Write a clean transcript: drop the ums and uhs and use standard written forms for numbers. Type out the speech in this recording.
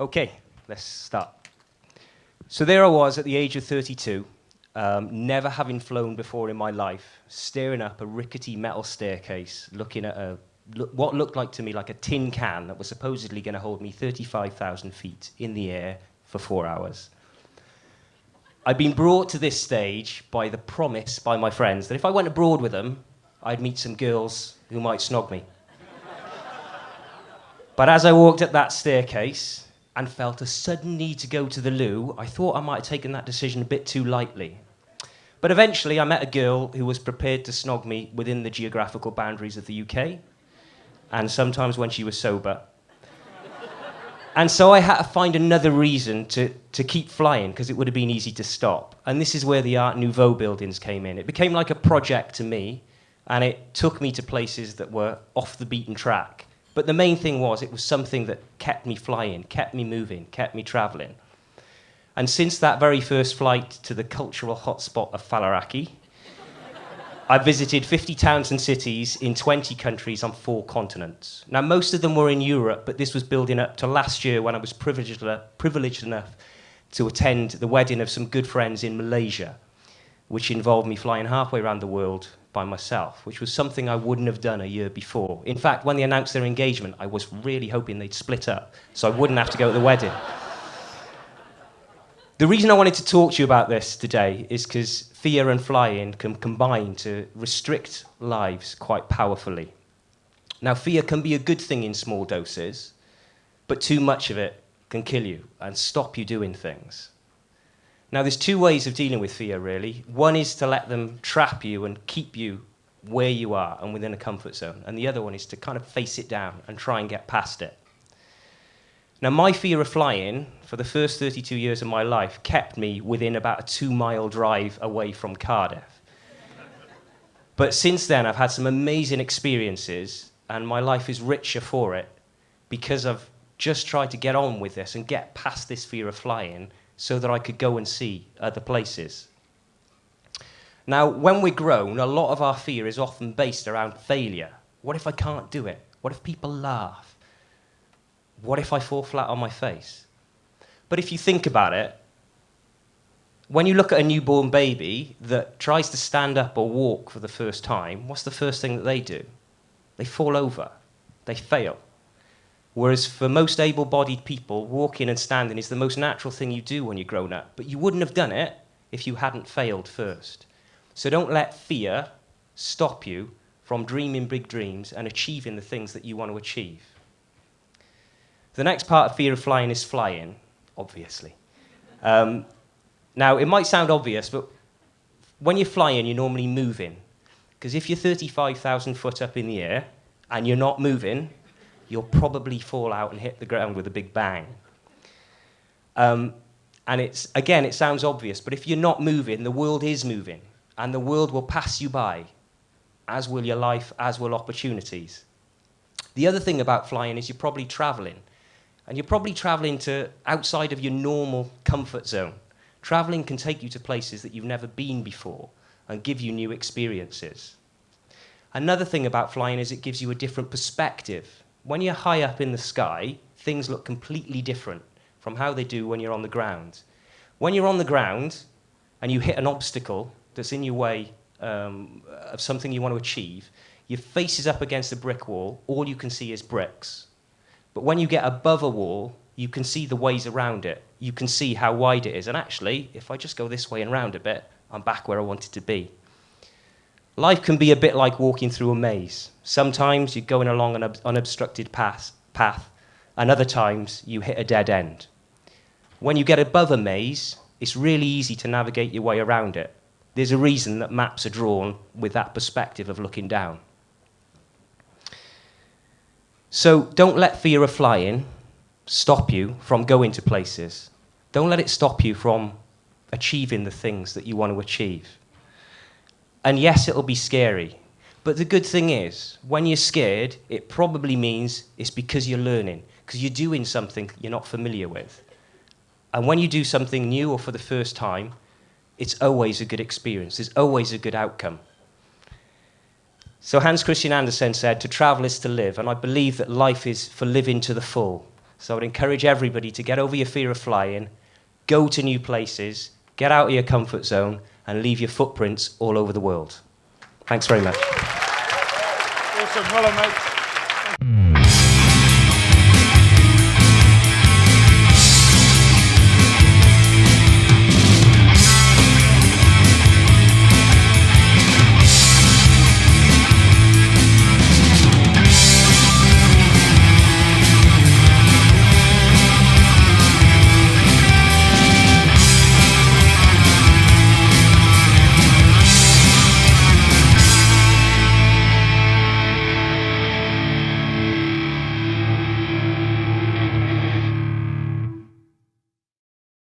Okay, let's start. So there I was at the age of 32, never having flown before in my life, staring up a rickety metal staircase, looking at what looked like to me like a tin can that was supposedly going to hold me 35,000 feet in the air for 4 hours. I'd been brought to this stage by the promise by my friends that if I went abroad with them, I'd meet some girls who might snog me. But as I walked up that staircase and felt a sudden need to go to the loo, I thought I might have taken that decision a bit too lightly. But eventually I met a girl who was prepared to snog me within the geographical boundaries of the UK, and sometimes when she was sober. And so I had to find another reason to keep flying, because it would have been easy to stop. And this is where the Art Nouveau buildings came in. It became like a project to me, and it took me to places that were off the beaten track. But the main thing was, it was something that kept me flying, kept me moving, kept me travelling. And since that very first flight to the cultural hotspot of Faliraki, I've visited 50 towns and cities in 20 countries on 4 continents. Now, most of them were in Europe, but this was building up to last year when I was privileged enough to attend the wedding of some good friends in Malaysia, which involved me flying halfway around the world by myself, which was something I wouldn't have done a year before. In fact, when they announced their engagement, I was really hoping they'd split up, so I wouldn't have to go to the wedding. The reason I wanted to talk to you about this today is because fear and flying can combine to restrict lives quite powerfully. Now, fear can be a good thing in small doses, but too much of it can kill you and stop you doing things. Now, there's 2 ways of dealing with fear, really. One is to let them trap you and keep you where you are and within a comfort zone. And the other one is to kind of face it down and try and get past it. Now, my fear of flying, for the first 32 years of my life, kept me within about a 2-mile drive away from Cardiff. But since then, I've had some amazing experiences, and my life is richer for it, because I've just tried to get on with this and get past this fear of flying so that I could go and see other places. Now, when we're grown, a lot of our fear is often based around failure. What if I can't do it? What if people laugh? What if I fall flat on my face? But if you think about it, when you look at a newborn baby that tries to stand up or walk for the first time, what's the first thing that they do? They fall over. They fail. Whereas for most able-bodied people, walking and standing is the most natural thing you do when you're grown up. But you wouldn't have done it if you hadn't failed first. So don't let fear stop you from dreaming big dreams and achieving the things that you want to achieve. The next part of fear of flying is flying, obviously. Now, it might sound obvious, but when you're flying, you're normally moving. Because if you're 35,000 foot up in the air and you're not moving, you'll probably fall out and hit the ground with a big bang. And it sounds obvious, but if you're not moving, the world is moving, and the world will pass you by, as will your life, as will opportunities. The other thing about flying is you're probably traveling. And you're probably traveling to outside of your normal comfort zone. Traveling can take you to places that you've never been before and give you new experiences. Another thing about flying is it gives you a different perspective. When you're high up in the sky, things look completely different from how they do when you're on the ground. When you're on the ground and you hit an obstacle that's in your way of something you want to achieve, your face is up against a brick wall, all you can see is bricks. But when you get above a wall, you can see the ways around it. You can see how wide it is. And actually, if I just go this way and round a bit, I'm back where I wanted to be. Life can be a bit like walking through a maze. Sometimes you're going along an unobstructed path, and other times you hit a dead end. When you get above a maze, it's really easy to navigate your way around it. There's a reason that maps are drawn with that perspective of looking down. So don't let fear of flying stop you from going to places. Don't let it stop you from achieving the things that you want to achieve. And yes, it'll be scary. But the good thing is, when you're scared, it probably means it's because you're learning, because you're doing something you're not familiar with. And when you do something new or for the first time, it's always a good experience. There's always a good outcome. So Hans Christian Andersen said, "To travel is to live," and I believe that life is for living to the full. So I would encourage everybody to get over your fear of flying, go to new places, get out of your comfort zone, and leave your footprints all over the world. Thanks very much. Awesome. Well done, mate.